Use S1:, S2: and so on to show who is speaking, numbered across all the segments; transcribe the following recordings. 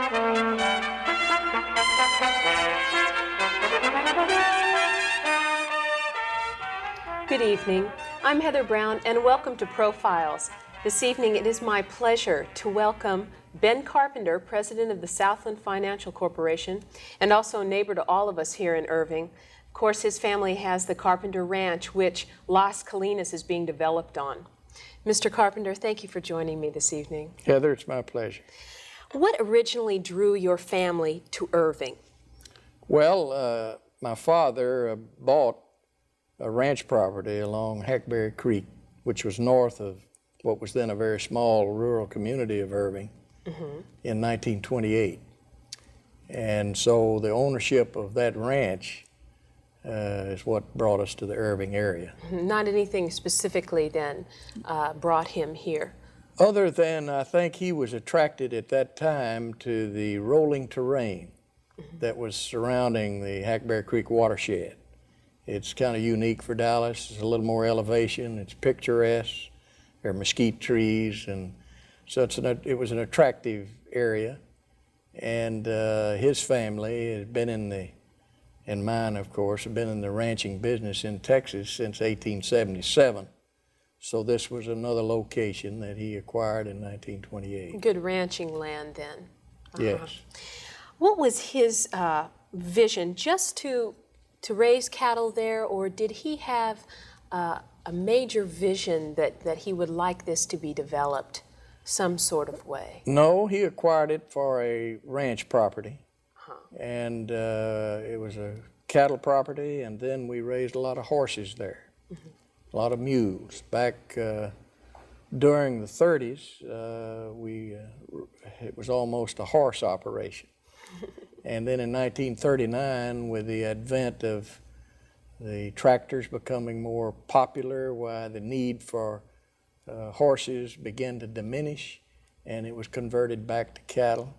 S1: Good evening. I'm Heather Brown, and welcome to Profiles. This evening, it is my pleasure to welcome Ben Carpenter, president of the Southland Financial Corporation, and also a neighbor to all of us here in Irving. Of course, his family has the Carpenter Ranch, which Las Colinas is being developed on. Mr. Carpenter, thank you for joining me this evening.
S2: Heather, it's my pleasure.
S1: What originally drew your family to Irving?
S2: Well, my father bought a ranch property along Hackberry Creek, which was north of what was then a very small rural community of Irving, in 1928. And so the ownership of that ranch is what brought us to the Irving area.
S1: Not anything specifically then brought him here?
S2: Other than I think he was attracted at that time to the rolling terrain that was surrounding the Hackberry Creek watershed. It's kind of unique for Dallas. It's a little more elevation. It's picturesque. There are mesquite trees, and so it was an attractive area. And his family has been and mine, of course, have been in the ranching business in Texas since 1877. So this was another location that he acquired in 1928.
S1: Good ranching land then.
S2: Yes.
S1: What was his vision, just to raise cattle there, or did he have a major vision that he would like this to be developed some sort of way?
S2: No, he acquired it for a ranch property. And it was a cattle property, and then we raised a lot of horses there, a lot of mules. Back during the 30s, it was almost a horse operation. And then in 1939, with the advent of the tractors becoming more popular, why the need for horses began to diminish, and it was converted back to cattle.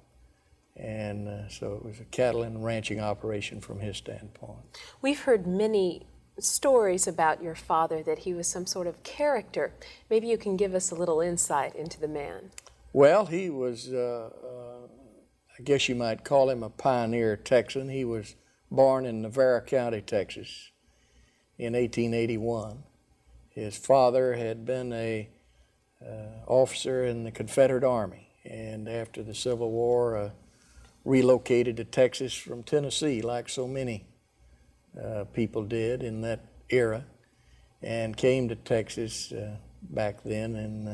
S2: And so it was a cattle and ranching operation from his standpoint.
S1: We've heard many stories about your father, that he was some sort of character. Maybe you can give us a little insight into the man.
S2: Well, he was, I guess you might call him a pioneer Texan. He was born in Navarre County, Texas in 1881. His father had been a officer in the Confederate Army, and after the Civil War, relocated to Texas from Tennessee, like so many people did in that era, and came to Texas back then in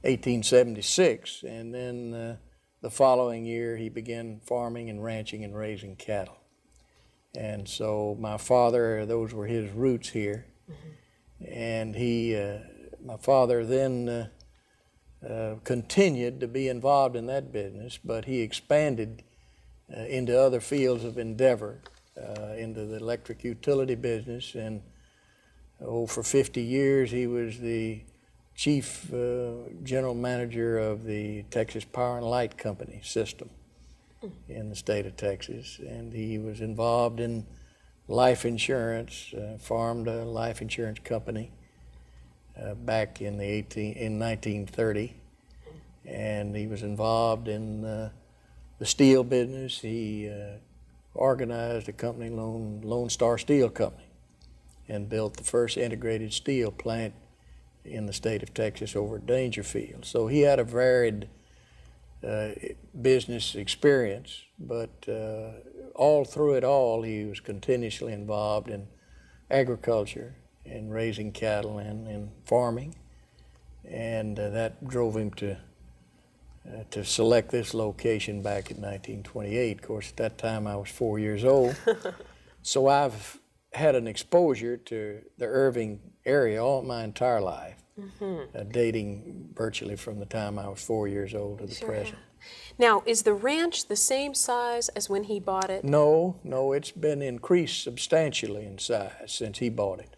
S2: 1876. And then the following year, he began farming and ranching and raising cattle. And so my father, those were his roots here. And my father then continued to be involved in that business, but he expanded into other fields of endeavor, into the electric utility business. And for 50 years, he was the chief general manager of the Texas Power and Light Company system in the state of Texas. And he was involved in life insurance, formed a life insurance company back in 1930, and he was involved in the steel business. He organized a company, Lone Star Steel Company, and built the first integrated steel plant in the state of Texas over at Dangerfield. So he had a varied business experience, but all through it all, he was continuously involved in agriculture and raising cattle and in farming, and that drove him to select this location back in 1928. Of course, at that time I was 4 years old, so I've had an exposure to the Irving area all my entire life, dating virtually from the time I was 4 years old to the present.
S1: Now, is the ranch the same size as when he bought it?
S2: No, it's been increased substantially in size since he bought it.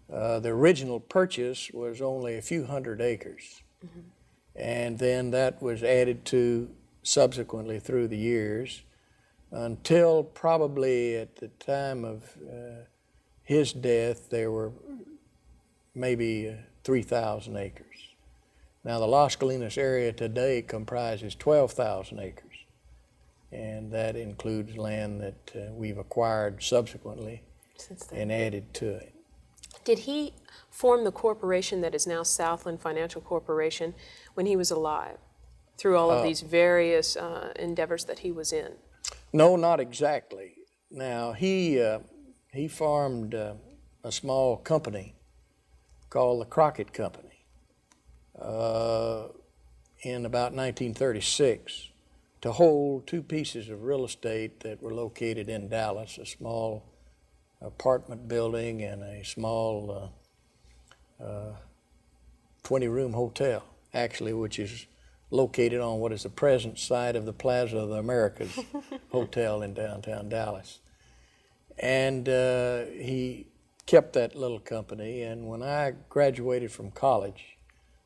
S2: The original purchase was only a few hundred acres, and then that was added to subsequently through the years until probably at the time of his death there were maybe 3,000 acres. Now the Las Colinas area today comprises 12,000 acres, and that includes land that we've acquired subsequently
S1: Since then.
S2: and added to it.
S1: Did he form the corporation that is now Southland Financial Corporation when he was alive, through all of these various endeavors that he was in?
S2: No, not exactly. Now, he formed a small company called the Crockett Company in about 1936 to hold two pieces of real estate that were located in Dallas, a small apartment building and a small 20-room hotel, actually, which is located on what is the present site of the Plaza of the Americas Hotel in downtown Dallas. And he kept that little company, and when I graduated from college,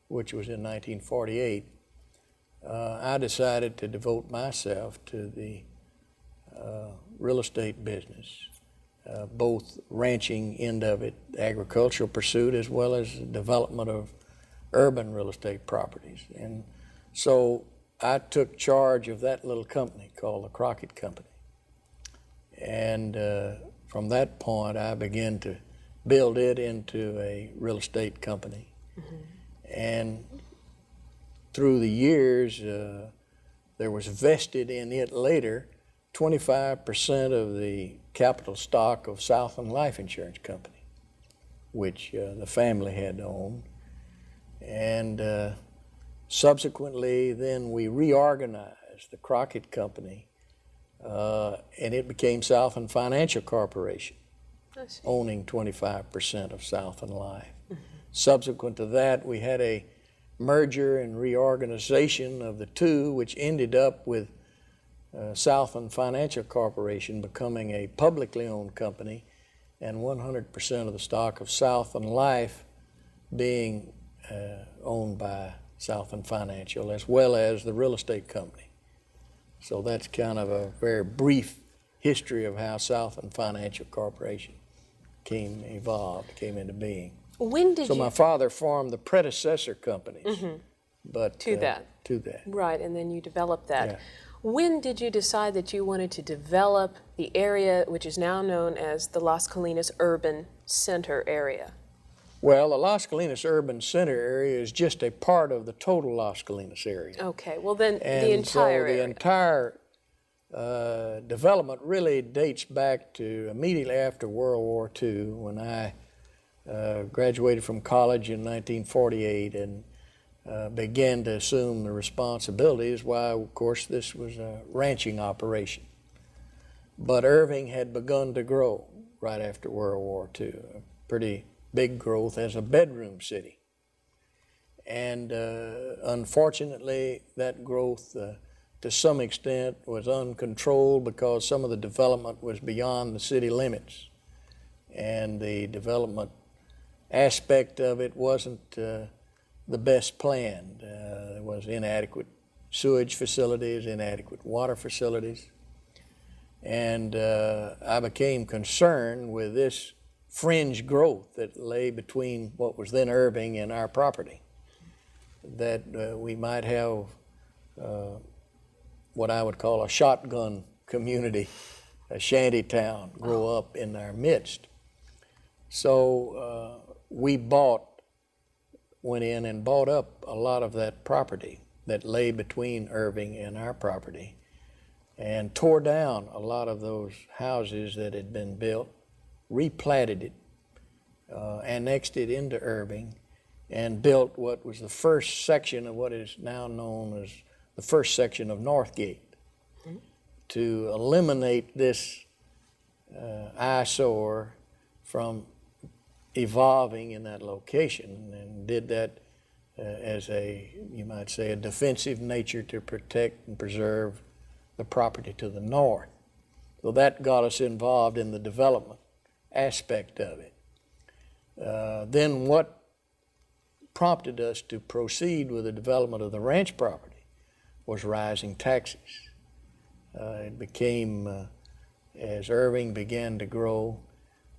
S2: which was in 1948, I decided to devote myself to the real estate business, both ranching end of it, agricultural pursuit, as well as the development of urban real estate properties. And so I took charge of that little company called the Crockett Company. And from that point, I began to build it into a real estate company. Mm-hmm. And through the years, there was vested in it later 25% of the capital stock of Southland Life Insurance Company, which the family had owned. And subsequently, then we reorganized the Crockett Company, and it became Southland Financial Corporation, owning 25% of Southland Life. Mm-hmm. Subsequent to that, we had a merger and reorganization of the two, which ended up with Southland Financial Corporation becoming a publicly owned company, and 100% of the stock of Southland Life being owned by Southland Financial, as well as the real estate company. So that's kind of a very brief history of how Southland Financial Corporation came into being.
S1: When did
S2: my father formed the predecessor companies, mm-hmm. but
S1: to that. Right, and then you developed that. Yeah. When did you decide that you wanted to develop the area which is now known as the Las Colinas Urban Center area?
S2: Well, the Las Colinas Urban Center area is just a part of the total Las Colinas area.
S1: Okay, well then
S2: and
S1: the entire area.
S2: The entire development really dates back to immediately after World War II, when I graduated from college in 1948 and began to assume the responsibilities. Why, of course, this was a ranching operation. But Irving had begun to grow right after World War II, a pretty big growth as a bedroom city. And unfortunately, that growth to some extent was uncontrolled because some of the development was beyond the city limits. And the development aspect of it wasn't the best planned. There was inadequate sewage facilities, inadequate water facilities. And I became concerned with this fringe growth that lay between what was then Irving and our property, that we might have what I would call a shotgun community, a shanty town, grow up in our midst. So we went in and bought up a lot of that property that lay between Irving and our property, and tore down a lot of those houses that had been built, replatted it, annexed it into Irving, and built what was the first section of what is now known as the first section of Northgate, mm-hmm. to eliminate this eyesore from evolving in that location, and did that as you might say, a defensive nature to protect and preserve the property to the north. So that got us involved in the development aspect of it. Then what prompted us to proceed with the development of the ranch property was rising taxes. It became, as Irving began to grow,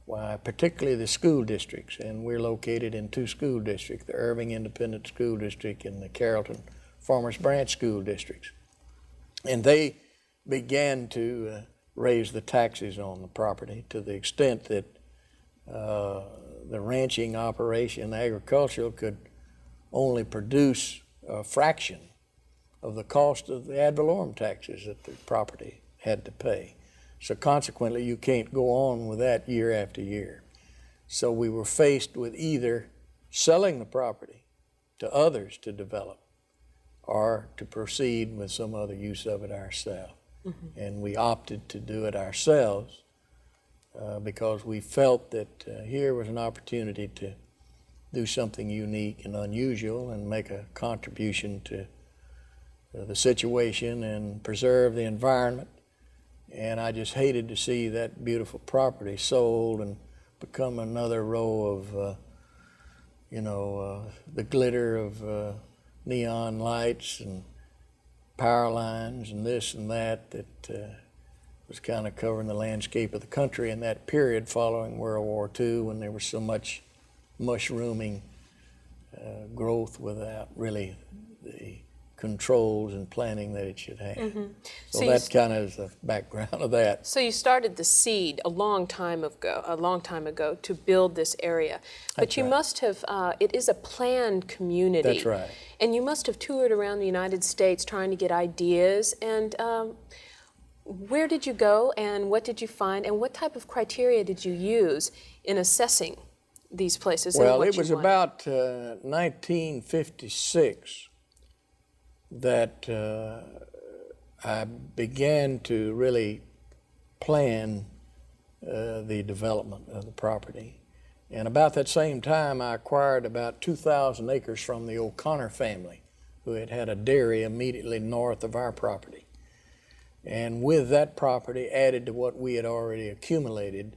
S2: why, particularly the school districts, and we're located in two school districts, the Irving Independent School District and the Carrollton Farmers Branch School Districts. And they began to raise the taxes on the property to the extent that the ranching operation, agricultural, could only produce a fraction of the cost of the ad valorem taxes that the property had to pay. So consequently, you can't go on with that year after year. So we were faced with either selling the property to others to develop or to proceed with some other use of it ourselves. Mm-hmm. And we opted to do it ourselves because we felt that here was an opportunity to do something unique and unusual and make a contribution to the situation and preserve the environment. And I just hated to see that beautiful property sold and become another row of, the glitter of neon lights and power lines and this and that was kind of covering the landscape of the country in that period following World War II, when there was so much mushrooming growth without really the controls and planning that it should have. Mm-hmm. So that kind of is the background of that.
S1: So you started the seed a long time ago to build this area. But
S2: That's
S1: you
S2: right.
S1: must have, it is a planned community.
S2: That's right.
S1: And you must have toured around the United States trying to get ideas. And where did you go and what did you find and what type of criteria did you use in assessing these places?
S2: Well,
S1: and what
S2: it was about 1956 that I began to really plan the development of the property. And about that same time, I acquired about 2,000 acres from the O'Connor family, who had had a dairy immediately north of our property. And with that property added to what we had already accumulated,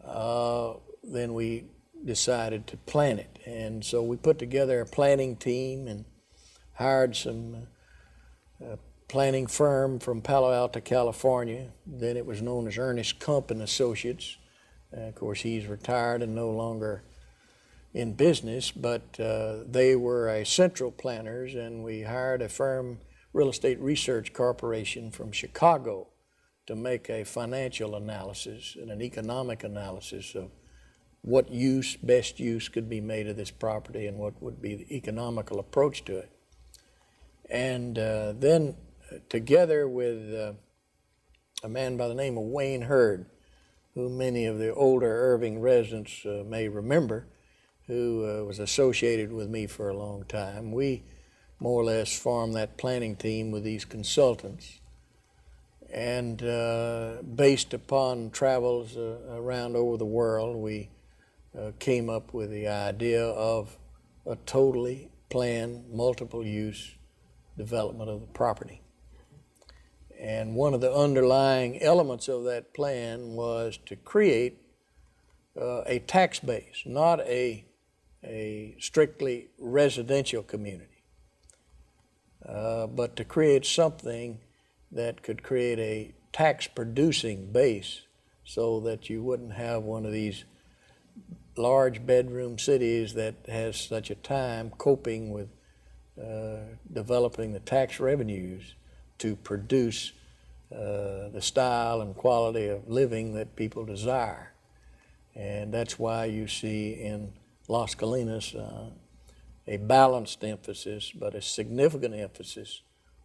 S2: then we decided to plan it. And so we put together a planning team and hired some planning firm from Palo Alto, California. Then it was known as Ernest Kump and Associates. Of course, he's retired and no longer in business, but they were a central planners, and we hired a firm, Real Estate Research Corporation from Chicago, to make a financial analysis and an economic analysis of what best use could be made of this property and what would be the economical approach to it. And then together with a man by the name of Wayne Hurd, who many of the older Irving residents may remember, who was associated with me for a long time, we more or less formed that planning team with these consultants. And based upon travels around over the world, we came up with the idea of a totally planned, multiple-use development of the property. And one of the underlying elements of that plan was to create a tax base, not a strictly residential community, but to create something that could create a tax-producing base so that you wouldn't have one of these large bedroom cities that has such a time coping with developing the tax revenues to produce the style and quality of living that people desire. And that's why you see in Las Colinas a balanced emphasis, but a significant emphasis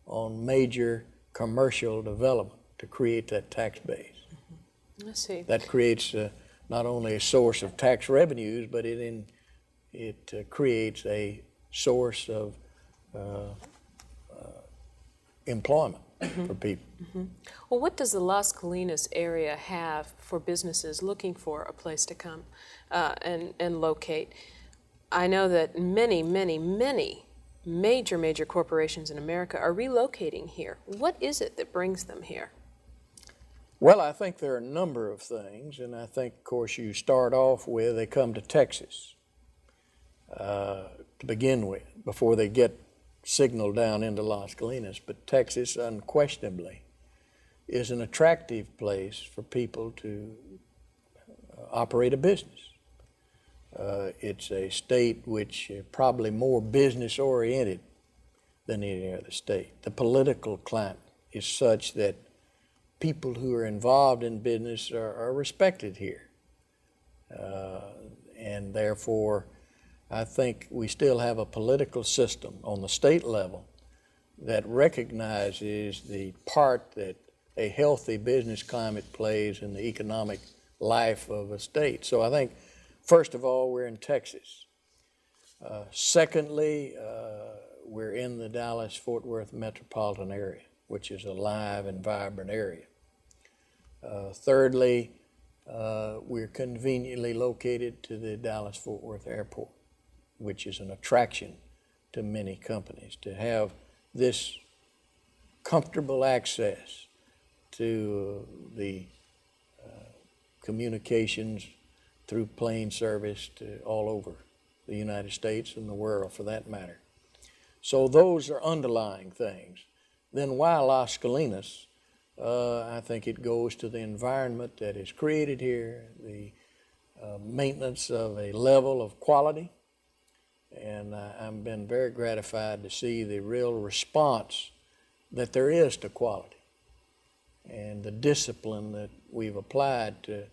S2: on major commercial development to create that tax base.
S1: Mm-hmm. I see.
S2: That creates not only a source of tax revenues, but it creates a source of employment for people.
S1: Mm-hmm. Well, what does the Las Colinas area have for businesses looking for a place to come and locate? I know that many major corporations in America are relocating here. What is it that brings them here?
S2: Well, I think there are a number of things, and I think, of course, you start off with they come to Texas to begin with before they get signaled down into Las Colinas. But Texas, unquestionably, is an attractive place for people to operate a business. It's a state which is probably more business-oriented than any other state. The political climate is such that people who are involved in business are respected here. And therefore, I think we still have a political system on the state level that recognizes the part that a healthy business climate plays in the economic life of a state. So I think, first of all, we're in Texas. Secondly, we're in the Dallas-Fort Worth metropolitan area, which is a live and vibrant area. Thirdly, we're conveniently located to the Dallas-Fort Worth airport, which is an attraction to many companies. To have this comfortable access to the communications through plane service to all over the United States and the world, for that matter. So those are underlying things. Then why Las Colinas? I think it goes to the environment that is created here, the maintenance of a level of quality, and I've been very gratified to see the real response that there is to quality and the discipline that we've applied to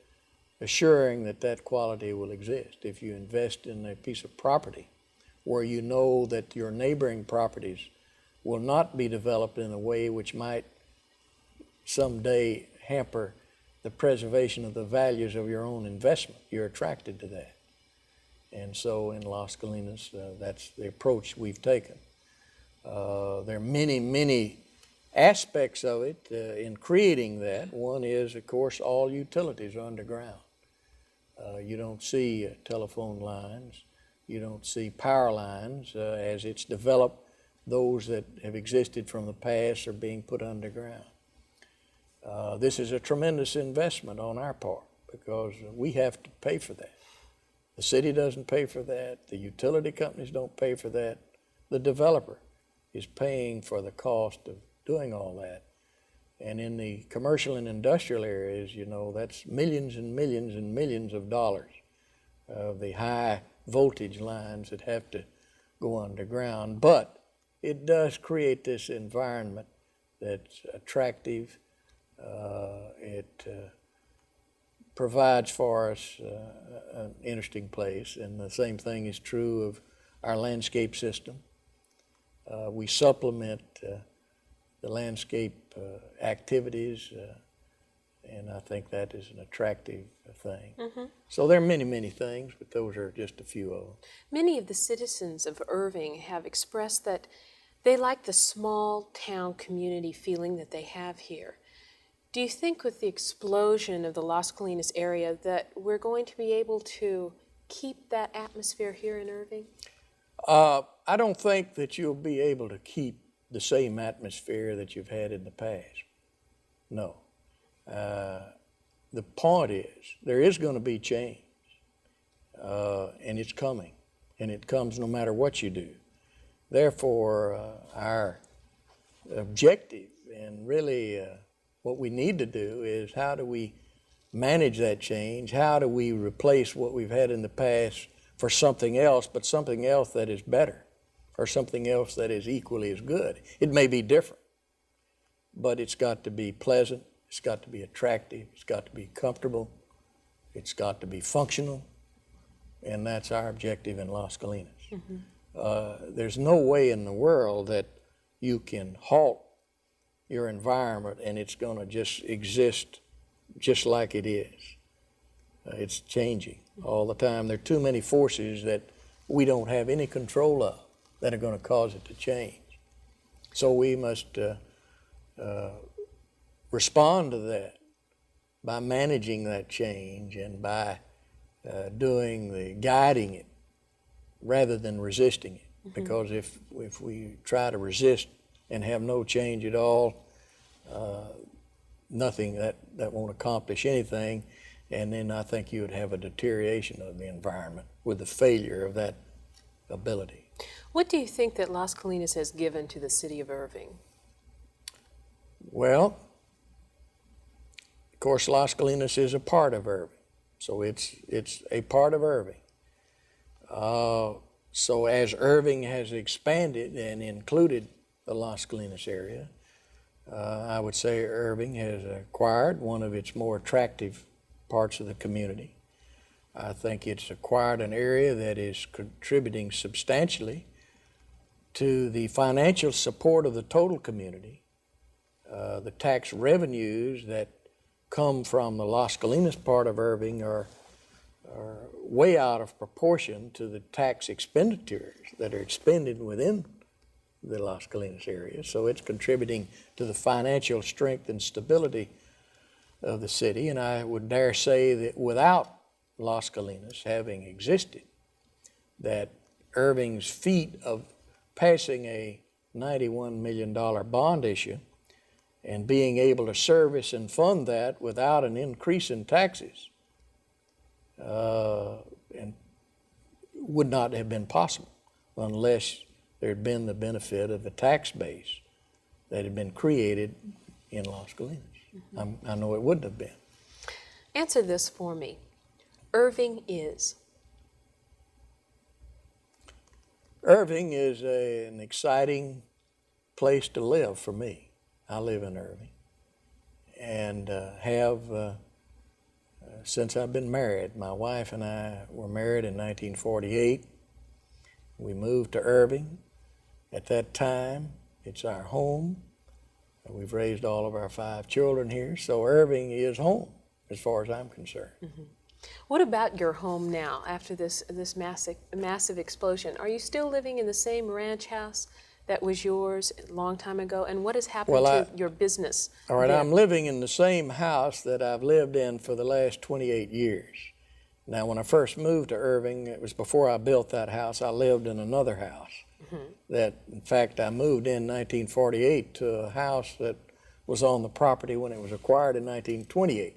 S2: assuring that that quality will exist. If you invest in a piece of property where you know that your neighboring properties will not be developed in a way which might someday hamper the preservation of the values of your own investment, you're attracted to that. And so in Las Colinas, that's the approach we've taken. There are many, many aspects of it in creating that. One is, of course, all utilities are underground. You don't see telephone lines, you don't see power lines. As it's developed, those that have existed from the past are being put underground. This is a tremendous investment on our part because we have to pay for that. The city doesn't pay for that, the utility companies don't pay for that, the developer is paying for the cost of doing all that. And in the commercial and industrial areas, you know, that's millions and millions and millions of dollars of the high voltage lines that have to go underground. But it does create this environment that's attractive. It provides for us an interesting place, and the same thing is true of our landscape system. We supplement the landscape activities, and I think that is an attractive thing. Mm-hmm. So there are many, many things, but those are just a few of them.
S1: Many of the citizens of Irving have expressed that they like the small town community feeling that they have here. Do you think with the explosion of the Las Colinas area that we're going to be able to keep that atmosphere here in Irving?
S2: I don't think that you'll be able to keep the same atmosphere that you've had in the past. No. The point is, there is going to be change, and it's coming, and it comes no matter what you do. Therefore, our objective and really what we need to do is how do we manage that change? How do we replace what we've had in the past for something else, but something else that is better, or something else that is equally as good? It may be different, but it's got to be pleasant, it's got to be attractive, it's got to be comfortable, it's got to be functional, and that's our objective in Las Colinas. Mm-hmm. There's no way in the world that you can halt your environment and it's going to just exist just like it is. It's changing all the time. There are too many forces that we don't have any control of that are going to cause it to change. So we must respond to that by managing that change and by doing the guiding it rather than resisting it. Mm-hmm. Because if we try to resist and have no change at all, nothing, that won't accomplish anything. And then I think you would have a deterioration of the environment with the failure of that ability.
S1: What do you think that Las Colinas has given to the city of Irving?
S2: Well, of course, Las Colinas is a part of Irving. So it's a part of Irving. So as Irving has expanded and included the Las Colinas area, I would say Irving has acquired one of its more attractive parts of the community. I think it's acquired an area that is contributing substantially to the financial support of the total community. The tax revenues that come from the Las Colinas part of Irving are way out of proportion to the tax expenditures that are expended within the Las Colinas area. So it's contributing to the financial strength and stability of the city. And I would dare say that without Las Colinas having existed, that Irving's feat of passing a $91 million bond issue and being able to service and fund that without an increase in taxes and would not have been possible unless there had been the benefit of the tax base that had been created in Las Colinas. I know it wouldn't have been.
S1: Answer this for me. Irving is?
S2: Irving is an exciting place to live for me. I live in Irving and have since I've been married. My wife and I were married in 1948. We moved to Irving. At that time, it's our home. We've raised all of our 5 children here, so Irving is home as far as I'm concerned.
S1: What about your home now after this massive explosion? Are you still living in the same ranch house that was yours a long time ago? And what has happened to your business?
S2: All right,
S1: then?
S2: I'm living in the same house that I've lived in for the last 28 years. Now, when I first moved to Irving, it was before I built that house. I lived in another house. That, in fact, I moved in 1948 to a house that was on the property when it was acquired in 1928.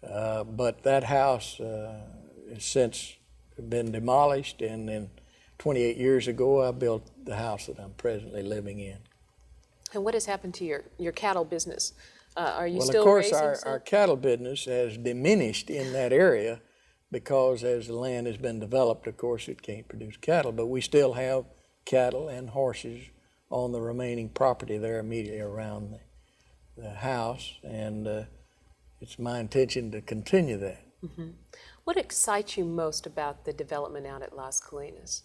S2: But that house has since been demolished, and then 28 years ago I built the house that I'm presently living in.
S1: And what has happened to your cattle business? Are you
S2: Well,
S1: still
S2: of course,
S1: raising
S2: our cattle business has diminished in that area because as the land has been developed, of course, it can't produce cattle, but we still have cattle and horses on the remaining property there immediately around the house, and it's my intention to continue that.
S1: What excites you most about the development out at Las Colinas?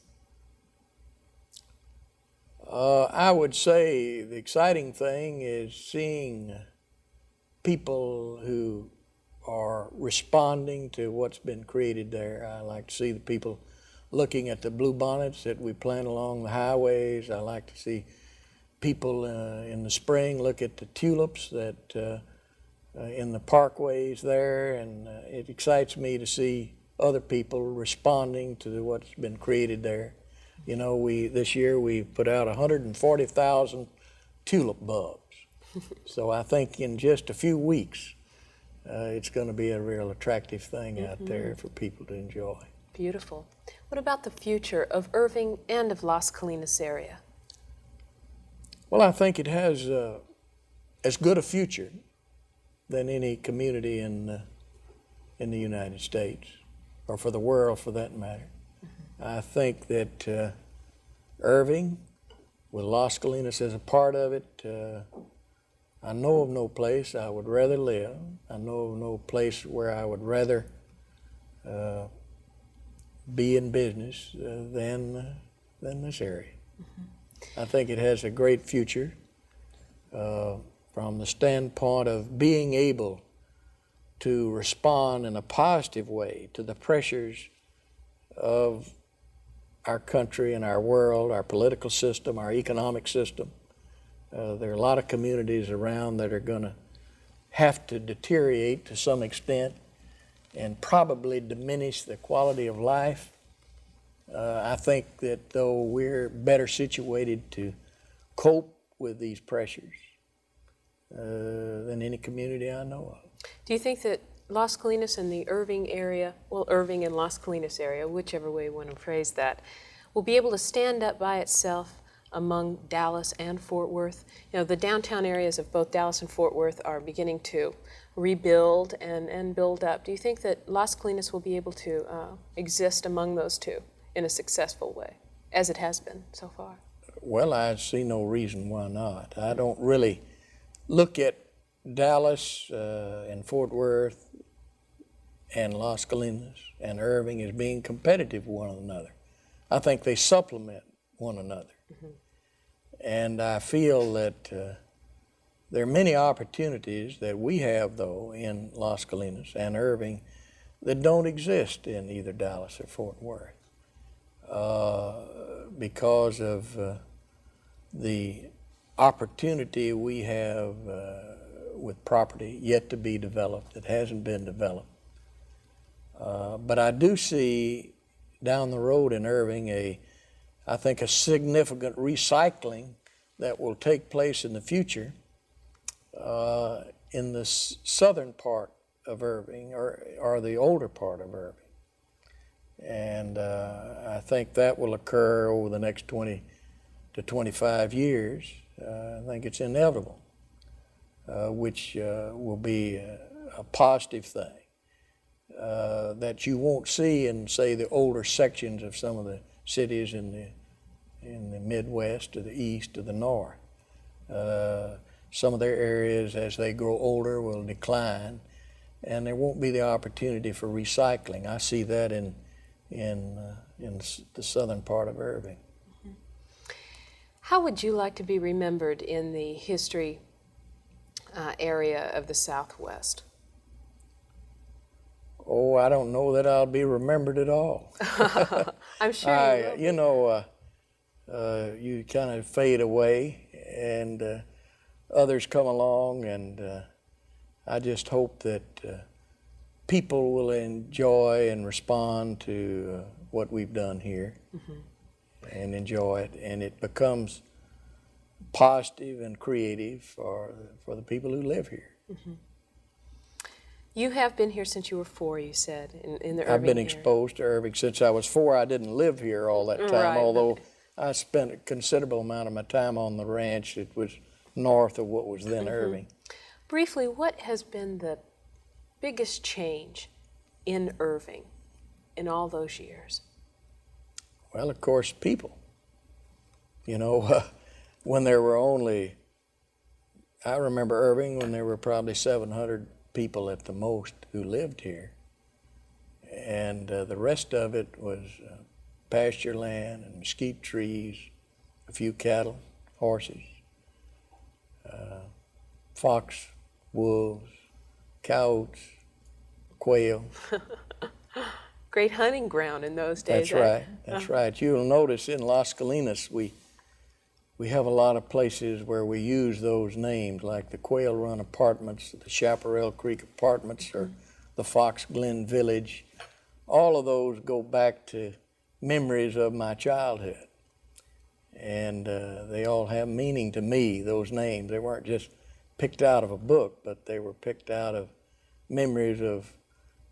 S2: I would say the exciting thing is seeing people who are responding to what's been created there. I like to see the people looking at the bluebonnets that we plant along the highways. I like to see people in the spring look at the tulips that in the parkways there, and it excites me to see other people responding to what's been created there. You know, this year we put out 140,000 tulip bulbs. So I think in just a few weeks, it's going to be a real attractive thing out there for people to enjoy.
S1: Beautiful. What about the future of Irving and of Las Colinas area?
S2: Well, I think it has as good a future than any community in the United States, or for the world for that matter. I think that Irving, with Las Colinas as a part of it, I know of no place I would rather live. I know of no place where I would rather be in business than this area. I think it has a great future from the standpoint of being able to respond in a positive way to the pressures of our country and our world, our political system, our economic system. There are a lot of communities around that are going to have to deteriorate to some extent and probably diminish the quality of life. I think that though we're better situated to cope with these pressures than any community I know of.
S1: Do you think that Las Colinas and the Irving area, well, Irving and Las Colinas area, whichever way you want to phrase that, will be able to stand up by itself among Dallas and Fort Worth? You know, the downtown areas of both Dallas and Fort Worth are beginning to rebuild and build up. Do you think that Las Colinas will be able to exist among those two in a successful way, as it has been so far?
S2: Well, I see no reason why not. I don't really look at Dallas and Fort Worth and Las Colinas and Irving as being competitive with one another. I think they supplement one another. Mm-hmm. And I feel that there are many opportunities that we have, though, in Las Colinas and Irving that don't exist in either Dallas or Fort Worth because of the opportunity we have with property yet to be developed that hasn't been developed. But I do see down the road in Irving I think a significant recycling that will take place in the future in the southern part of Irving or the older part of Irving. And I think that will occur over the next 20 to 25 years. I think it's inevitable, which will be a positive thing that you won't see in, say, the older sections of some of the cities in the Midwest or the East or the North. Some of their areas, as they grow older, will decline, and there won't be the opportunity for recycling. I see that in the southern part of Irving.
S1: Mm-hmm. How would you like to be remembered in the history area of the Southwest?
S2: Oh, I don't know that I'll be remembered at all.
S1: I'm sure you will.
S2: You kind of fade away, and others come along, and I just hope that people will enjoy and respond to what we've done here. Mm-hmm. And enjoy it, and it becomes positive and creative for the people who live here. Mm-hmm.
S1: You have been here since you were 4, you said, in the Irving
S2: I've been
S1: area.
S2: exposed to Irving since I was 4. I didn't live here all that time, right. Although I spent a considerable amount of my time on the ranch. It was north of what was then mm-hmm. Irving.
S1: Briefly, what has been the biggest change in Irving in all those years?
S2: Well, of course, people. You know, when there were I remember Irving when there were probably 700 people at the most who lived here. And the rest of it was pasture land and mesquite trees, a few cattle, horses, fox, wolves, coyotes, quail.
S1: Great hunting ground in those days.
S2: That's right. That's right. You'll notice in Las Colinas we have a lot of places where we use those names, like the Quail Run Apartments, the Chaparral Creek Apartments, or the Fox Glen Village. All of those go back to memories of my childhood, and they all have meaning to me. Those names, they weren't just picked out of a book, but they were picked out of memories of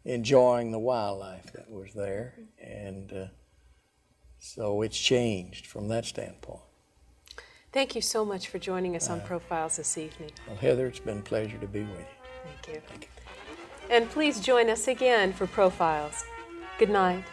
S2: enjoying the wildlife that was there, and so it's changed from that standpoint.
S1: Thank you so much for joining us on Profiles this evening.
S2: Well, Heather, it's been a pleasure to be with you.
S1: Thank you. And please join us again for Profiles. Good night.